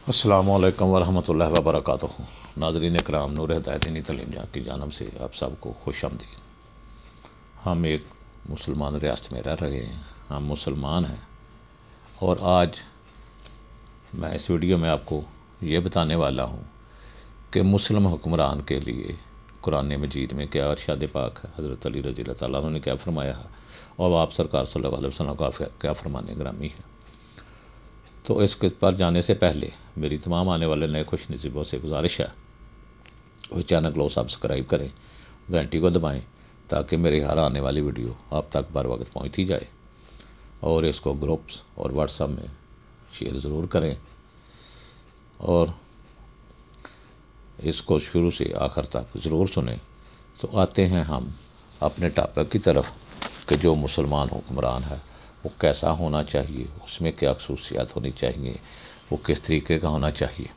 السلام علیکم ورحمۃ اللہ وبرکاتہ۔ ناظرین کرام، نور ہدایت دینی تعلیم جہاں کی جانب سے آپ سب کو خوش آمدید۔ ہم ایک مسلمان ریاست میں رہ رہے ہیں، ہم مسلمان ہیں، اور آج میں اس ویڈیو میں آپ کو یہ بتانے والا ہوں کہ مسلم حکمران کے لیے قرآن مجید میں کیا ارشاد پاک ہے، حضرت علی رضی اللہ تعالیٰ عنہ نے کیا فرمایا ہے، اور آپ سرکار صلی اللہ علیہ وسلم کا کیا فرمان گرامی ہے۔ تو اس پر جانے سے پہلے میری تمام آنے والے نئے خوش نصیبوں سے گزارش ہے وہ چینل کو سبسکرائب کریں، گھنٹی کو دبائیں تاکہ میری ہر آنے والی ویڈیو آپ تک بر وقت پہنچتی جائے، اور اس کو گروپس اور واٹس ایپ میں شیئر ضرور کریں، اور اس کو شروع سے آخر تک ضرور سنیں۔ تو آتے ہیں ہم اپنے ٹاپک کی طرف کہ جو مسلمان حکمران ہے وہ کیسا ہونا چاہیے، اس میں کیا خصوصیات ہونی چاہیے، وہ کس طریقے کا ہونا چاہیے۔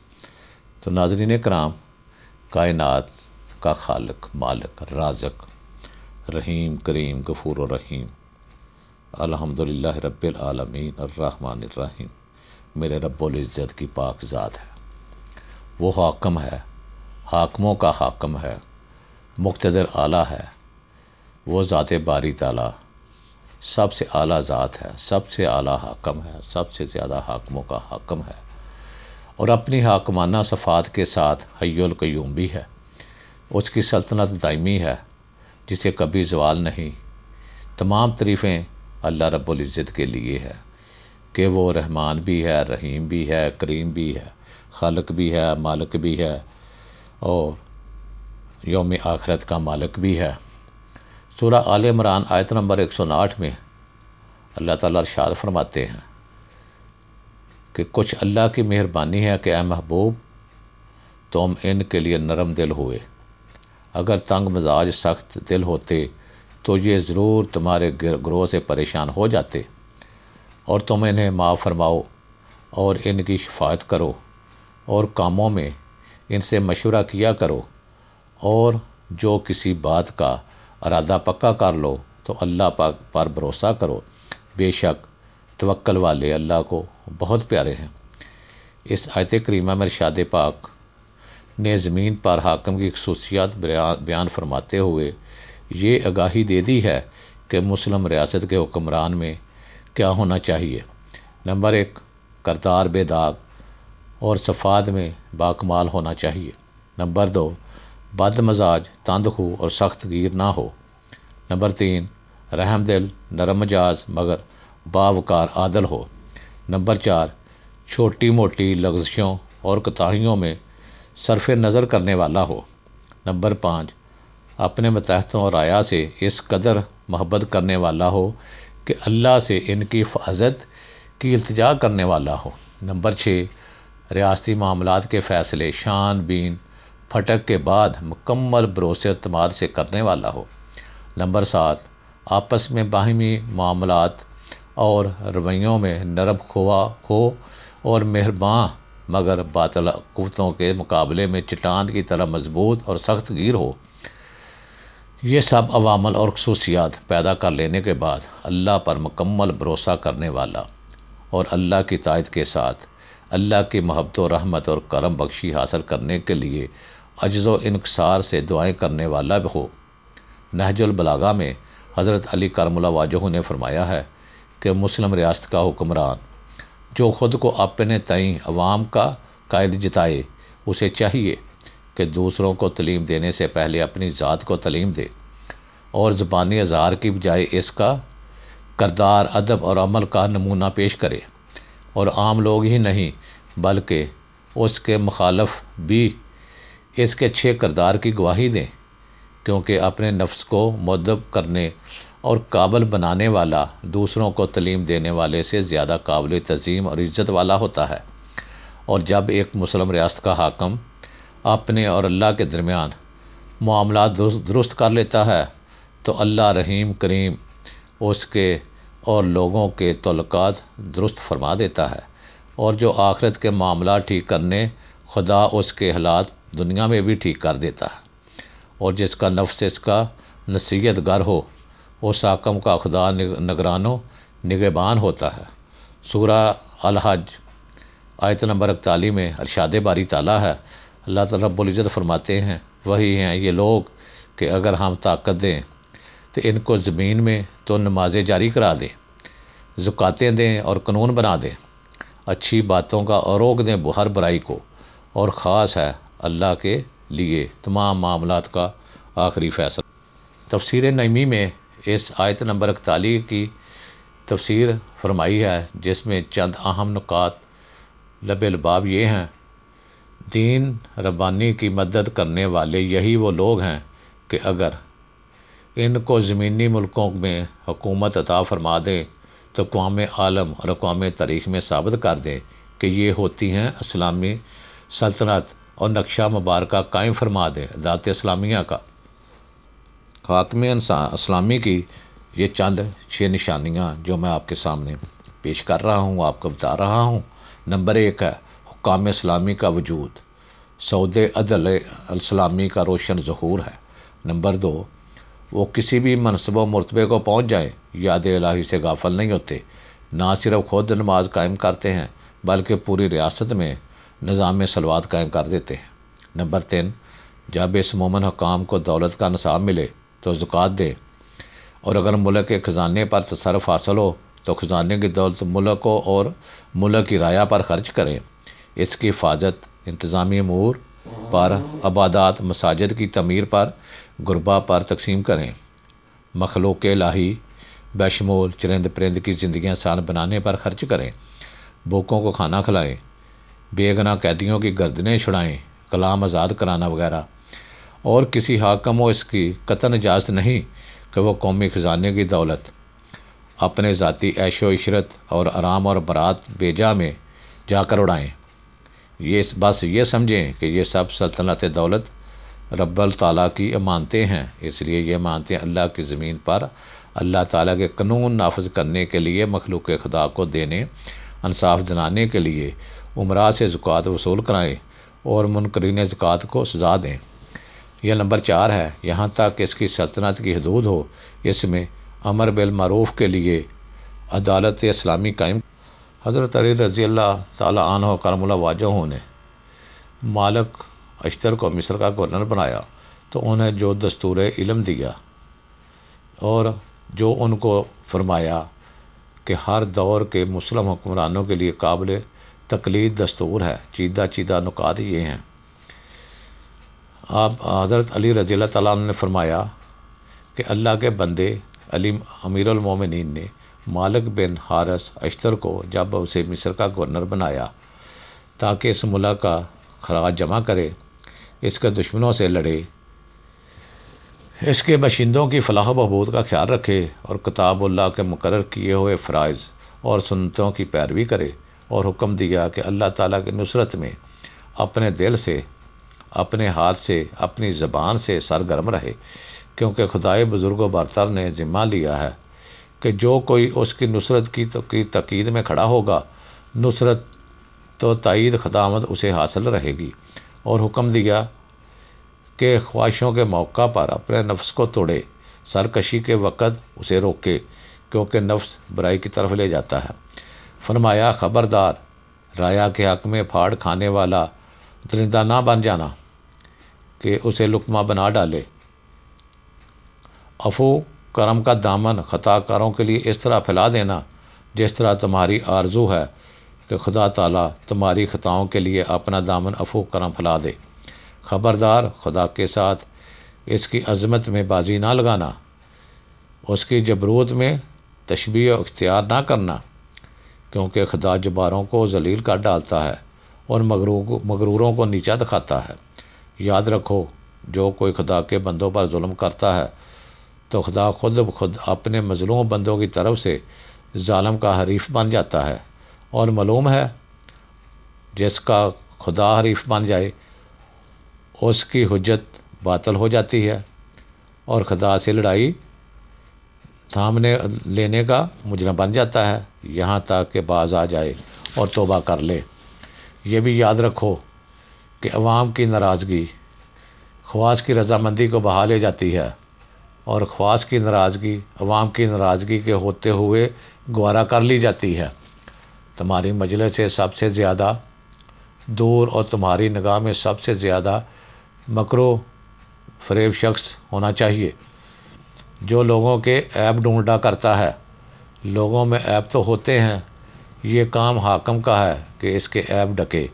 تو ناظرین کرام، کائنات کا خالق، مالک، رازق، رحیم، کریم، غفور و رحیم، الحمدللہ رب العالمین، الرحمن الرحیم، میرے رب العزت کی پاک ذات ہے۔ وہ حاکم ہے، حاکموں کا حاکم ہے، مقتدر اعلیٰ ہے، وہ ذات باری تعالیٰ سب سے اعلیٰ ذات ہے، سب سے اعلیٰ حاکم ہے، سب سے زیادہ حاکموں کا حاکم ہے، اور اپنی حاکمانہ صفات کے ساتھ حی القیوم بھی ہے۔ اس کی سلطنت دائمی ہے جسے کبھی زوال نہیں۔ تمام تعریفیں اللہ رب العزت کے لیے ہے کہ وہ رحمان بھی ہے، رحیم بھی ہے، کریم بھی ہے، خالق بھی ہے، مالک بھی ہے، اور یوم آخرت کا مالک بھی ہے۔ سورہ آل عمران آیت نمبر 159 میں اللہ تعالیٰ ارشاد فرماتے ہیں کہ کچھ اللہ کی مہربانی ہے کہ اے محبوب تم ان کے لیے نرم دل ہوئے، اگر تنگ مزاج سخت دل ہوتے تو یہ ضرور تمہارے گروہ سے پریشان ہو جاتے، اور تم انہیں معاف فرماؤ اور ان کی شفاعت کرو، اور کاموں میں ان سے مشورہ کیا کرو، اور جو کسی بات کا ارادہ پکا کر لو تو اللہ پاک پر بھروسہ کرو، بے شک توکل والے اللہ کو بہت پیارے ہیں۔ اس آیت کریمہ میں ارشاد پاک نے زمین پر حاکم کی خصوصیات بیان فرماتے ہوئے یہ آگاہی دے دی ہے کہ مسلم ریاست کے حکمران میں کیا ہونا چاہیے۔ نمبر 1، کردار بے داغ اور صفات میں باکمال ہونا چاہیے۔ نمبر 2، بد مزاج، تند خو اور سخت گیر نہ ہو۔ نمبر 3، رحم دل، نرم مزاج مگر باوقار عادل ہو۔ نمبر 4، چھوٹی موٹی لغزشوں اور کوتاہیوں میں صرف نظر کرنے والا ہو۔ نمبر 5، اپنے ماتحتوں اور رعایا سے اس قدر محبت کرنے والا ہو کہ اللہ سے ان کی حفاظت کی التجا کرنے والا ہو۔ نمبر 6، ریاستی معاملات کے فیصلے شان بین پھٹک کے بعد مکمل بھروسے اعتماد سے کرنے والا ہو۔ نمبر 7، آپس میں باہمی معاملات اور رویوں میں نرم خو اور مہرباں مگر باطل قوتوں کے مقابلے میں چٹان کی طرح مضبوط اور سخت گیر ہو۔ یہ سب عوامل اور خصوصیات پیدا کر لینے کے بعد اللہ پر مکمل بھروسہ کرنے والا اور اللہ کی اطاعت کے ساتھ اللہ کی محبت و رحمت اور کرم بخشی حاصل کرنے کے لیے عجز و انکسار سے دعائیں کرنے والا بھی ہو۔ نہج البلاغہ میں حضرت علی کرم اللہ وجہہ نے فرمایا ہے کہ مسلم ریاست کا حکمران جو خود کو اپنے تئیں عوام کا قائد جتائے، اسے چاہیے کہ دوسروں کو تعلیم دینے سے پہلے اپنی ذات کو تعلیم دے، اور زبانی اظہار کی بجائے اس کا کردار، ادب اور عمل کا نمونہ پیش کرے، اور عام لوگ ہی نہیں بلکہ اس کے مخالف بھی اس کے اچھے کردار کی گواہی دیں، کیونکہ اپنے نفس کو مؤدب کرنے اور قابل بنانے والا دوسروں کو تعلیم دینے والے سے زیادہ قابل تعظیم اور عزت والا ہوتا ہے۔ اور جب ایک مسلم ریاست کا حاکم اپنے اور اللہ کے درمیان معاملات درست کر لیتا ہے تو اللہ رحیم کریم اس کے اور لوگوں کے تعلقات درست فرما دیتا ہے، اور جو آخرت کے معاملات ٹھیک کرنے خدا اس کے حالات دنیا میں بھی ٹھیک کر دیتا ہے، اور جس کا نفس اس کا نصیحت گر ہو اس حاکم کا خدا نگران و نگہبان ہوتا ہے۔ سورہ الحج آیت نمبر 41 میں ارشاد باری تعالیٰ ہے، اللہ تعالیٰ رب العزت فرماتے ہیں وہی ہیں یہ لوگ کہ اگر ہم طاقت دیں تو ان کو زمین میں تو نمازیں جاری کرا دیں، زکاتیں دیں اور قانون بنا دیں، اچھی باتوں کا روک دیں ہر برائی کو، اور خاص ہے اللہ کے لیے تمام معاملات کا آخری فیصلہ۔ تفسیر نعیمی میں اس آیت نمبر 41 کی تفسیر فرمائی ہے، جس میں چند اہم نکات لب الباب یہ ہیں: دین ربانی کی مدد کرنے والے یہی وہ لوگ ہیں کہ اگر ان کو زمینی ملکوں میں حکومت عطا فرما دے تو اقوام عالم اور اقوام تاریخ میں ثابت کر دیں کہ یہ ہوتی ہیں اسلامی سلطنت اور نقشہ مبارکہ قائم فرما دیں ذات اسلامیہ کا۔ حاکم اسلامی کی یہ چند 6 نشانیاں جو میں آپ کے سامنے پیش کر رہا ہوں، آپ کو بتا رہا ہوں۔ نمبر 1 ہے حکام اسلامی کا وجود، سعود عدل اسلامی کا روشن ظہور ہے۔ نمبر 2، وہ کسی بھی منصب و مرتبے کو پہنچ جائیں، یاد الہی سے غافل نہیں ہوتے، نہ صرف خود نماز قائم کرتے ہیں بلکہ پوری ریاست میں نظام صلوات قائم کر دیتے ہیں۔ نمبر 3، جب اس مومن حکام کو دولت کا نصاب ملے تو زکوٰۃ دے، اور اگر ملک کے خزانے پر تصرف حاصل ہو تو خزانے کی دولت ملک کو اور ملک کی رعایا پر خرچ کریں، اس کی حفاظت، انتظامی امور پر، عبادات، مساجد کی تعمیر پر، غربا پر تقسیم کریں، مخلوق الہی بشمول چرند پرند کی زندگیاں آسان بنانے پر خرچ کریں، بھوکوں کو کھانا کھلائیں، بے گناہ قیدیوں کی گردنیں چھڑائیں، غلام آزاد کرانا وغیرہ۔ اور کسی حاکم و اس کی قطعاً اجازت نہیں کہ وہ قومی خزانے کی دولت اپنے ذاتی عیش و عشرت اور آرام اور برات بیجا میں جا کر اڑائیں۔ بس یہ سمجھیں کہ یہ سب سلطنت دولت رب تعالیٰ کی امانتیں ہیں، اس لیے یہ امانتیں اللہ کی زمین پر اللہ تعالیٰ کے قانون نافذ کرنے کے لیے مخلوق خدا کو دینے، انصاف دلانے کے لیے امراء سے زکوٰۃ وصول کرائیں اور منکرین زکوٰۃ کو سزا دیں۔ یہ نمبر 4 ہے، یہاں تک کہ اس کی سلطنت کی حدود ہو، اس میں امر بالمعروف کے لیے عدالت اسلامی قائم۔ حضرت علی رضی اللہ تعالیٰ عنہ کرم اللہ وجہہ نے مالک اشتر کو مصر کا گورنر بنایا تو انہیں جو دستور علم دیا اور جو ان کو فرمایا کہ ہر دور کے مسلم حکمرانوں کے لیے قابل تقلید دستور ہے، چیدہ نکات یہ ہیں۔ آپ حضرت علی رضی اللہ تعالیٰ عنہ نے فرمایا کہ اللہ کے بندے علی امیر المومنین نے مالک بن حارث اشتر کو جب اسے مصر کا گورنر بنایا تاکہ اس ملک کا خراج جمع کرے، اس کے دشمنوں سے لڑے، اس کے باشندوں کی فلاح و بہبود کا خیال رکھے اور کتاب اللہ کے مقرر کیے ہوئے فرائض اور سنتوں کی پیروی کرے، اور حکم دیا کہ اللہ تعالیٰ کی نصرت میں اپنے دل سے، اپنے ہاتھ سے، اپنی زبان سے سرگرم رہے، کیونکہ خدائے بزرگ و برتر نے ذمہ لیا ہے کہ جو کوئی اس کی نصرت کی تقید میں کھڑا ہوگا، نصرت تو تائید خداوند اسے حاصل رہے گی، اور حکم دیا کہ خواہشوں کے موقع پر اپنے نفس کو توڑے، سرکشی کے وقت اسے روکے، کیونکہ نفس برائی کی طرف لے جاتا ہے۔ فرمایا خبردار، رایا کے حق میں پھاڑ کھانے والا درندہ نہ بن جانا کہ اسے لقمہ بنا ڈالے۔ عفو کرم کا دامن خطا کاروں کے لیے اس طرح پھیلا دینا جس طرح تمہاری آرزو ہے کہ خدا تعالیٰ تمہاری خطاؤں کے لیے اپنا دامن عفو کرم پھیلا دے۔ خبردار، خدا کے ساتھ اس کی عظمت میں بازی نہ لگانا، اس کی جبروت میں تشبیہ اختیار نہ کرنا، کیونکہ خدا جباروں کو ذلیل کر ڈالتا ہے اور مغروروں کو نیچا دکھاتا ہے۔ یاد رکھو، جو کوئی خدا کے بندوں پر ظلم کرتا ہے تو خدا خود اپنے مظلوم بندوں کی طرف سے ظالم کا حریف بن جاتا ہے، اور معلوم ہے جس کا خدا حریف بن جائے اس کی حجت باطل ہو جاتی ہے اور خدا سے لڑائی تھامنے لینے کا مجرم بن جاتا ہے، یہاں تک کہ باز آ جائے اور توبہ کر لے۔ یہ بھی یاد رکھو کہ عوام کی ناراضگی خواص کی رضامندی کو بہا لے جاتی ہے، اور خواص کی ناراضگی عوام کی ناراضگی کے ہوتے ہوئے گوارا کر لی جاتی ہے۔ تمہاری مجلس سے سب سے زیادہ دور اور تمہاری نگاہ میں سب سے زیادہ مکر و فریب شخص ہونا چاہیے جو لوگوں کے عیب ڈھونڈا کرتا ہے۔ لوگوں میں عیب تو ہوتے ہیں، یہ کام حاکم کا ہے کہ اس کے عیب ڈھکے۔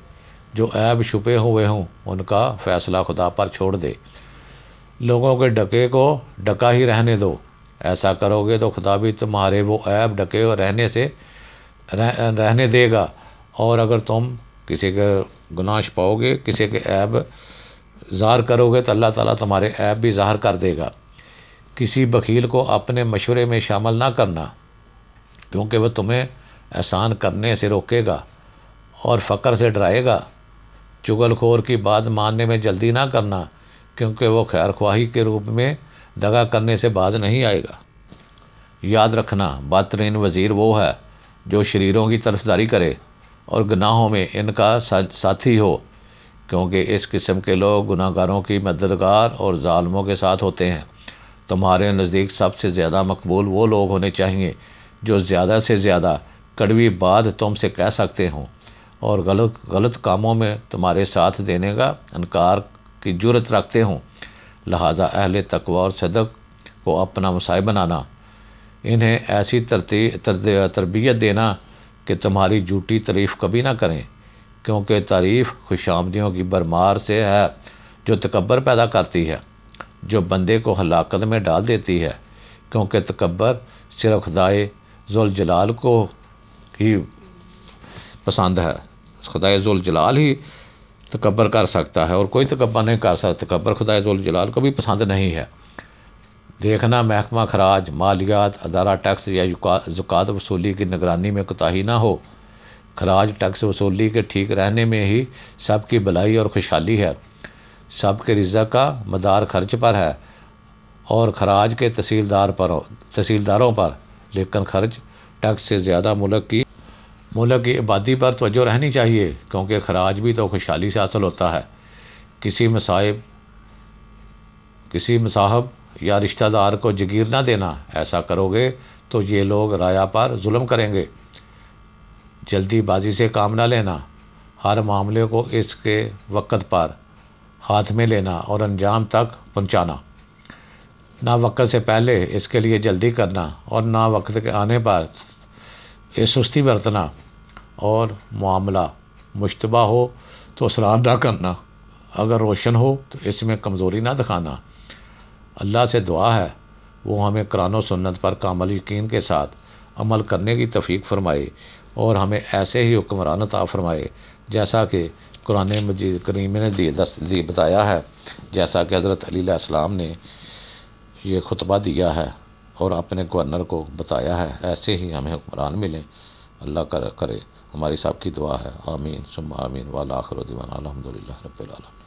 جو عیب چھپے ہوئے ہوں ان کا فیصلہ خدا پر چھوڑ دے۔ لوگوں کے ڈکے کو ڈکا ہی رہنے دو، ایسا کرو گے تو خدا بھی تمہارے وہ عیب ڈکے رہنے دے گا، اور اگر تم کسی کے گناہ چھپاؤ گے، کسی کے عیب ظاہر کرو گے تو اللہ تعالیٰ تمہارے عیب بھی ظاہر کر دے گا۔ کسی بخیل کو اپنے مشورے میں شامل نہ کرنا، کیونکہ وہ تمہیں احسان کرنے سے روکے گا اور فقر سے ڈرائے گا۔ چغل خور کی بات ماننے میں جلدی نہ کرنا، کیونکہ وہ خیر خواہی کے روپ میں دغا کرنے سے باز نہیں آئے گا۔ یاد رکھنا، بدترین وزیر وہ ہے جو شریروں کی طرفداری کرے اور گناہوں میں ان کا ساتھی ہو، کیونکہ اس قسم کے لوگ گناہ گاروں کی مددگار اور ظالموں کے ساتھ ہوتے ہیں۔ تمہارے نزدیک سب سے زیادہ مقبول وہ لوگ ہونے چاہیے جو زیادہ سے زیادہ کڑوی بات تم سے کہہ سکتے ہوں اور غلط کاموں میں تمہارے ساتھ دینے کا انکار کی جرت رکھتے ہوں۔ لہٰذا اہل تقوی اور صدق کو اپنا مسائل بنانا، انہیں ایسی تربیت دینا کہ تمہاری جھوٹی تعریف کبھی نہ کریں، کیونکہ تعریف خوش آمدیوں کی بھرمار سے ہے جو تکبر پیدا کرتی ہے، جو بندے کو ہلاکت میں ڈال دیتی ہے، کیونکہ تکبر صرف خدائے ذوالجلال کو ہی پسند ہے۔ خدائے ذوالجلال ہی تکبر کر سکتا ہے اور کوئی تکبر نہیں کر سکتا۔ تکبر خدائے ذوالجلال کو بھی پسند نہیں ہے۔ دیکھنا محکمہ خراج، مالیات، ادارہ ٹیکس یا زکوٰۃ وصولی کی نگرانی میں کوتاہی نہ ہو۔ خراج ٹیکس وصولی کے ٹھیک رہنے میں ہی سب کی بھلائی اور خوشحالی ہے۔ سب کے رزق کا مدار خرچ پر ہے اور خراج کے تحصیلداروں پر، لیکن خرچ ٹیکس سے زیادہ ملک کی آبادی پر توجہ رہنی چاہیے، کیونکہ خراج بھی تو خوشحالی سے حاصل ہوتا ہے۔ کسی مصاحب یا رشتہ دار کو جگیر نہ دینا، ایسا کرو گے تو یہ لوگ رعایا پر ظلم کریں گے۔ جلدی بازی سے کام نہ لینا، ہر معاملے کو اس کے وقت پر ہاتھ میں لینا اور انجام تک پہنچانا، نہ وقت سے پہلے اس کے لیے جلدی کرنا اور نہ وقت کے آنے پر سستی برتنا، اور معاملہ مشتبہ ہو تو اصرار نہ کرنا، اگر روشن ہو تو اس میں کمزوری نہ دکھانا۔ اللہ سے دعا ہے وہ ہمیں قرآن و سنت پر کامل یقین کے ساتھ عمل کرنے کی توفیق فرمائے اور ہمیں ایسے ہی حکمران عطا فرمائے جیسا کہ قرآن مجید کریم نے بتایا ہے، جیسا کہ حضرت علی علیہ السلام نے یہ خطبہ دیا ہے اور اپنے گورنر کو بتایا ہے، ایسے ہی ہمیں حکمران ملیں۔ اللہ کرے ہماری سب کی دعا ہے، آمین ثم آمین، والآخر دعوانا الحمدللہ رب العالمین۔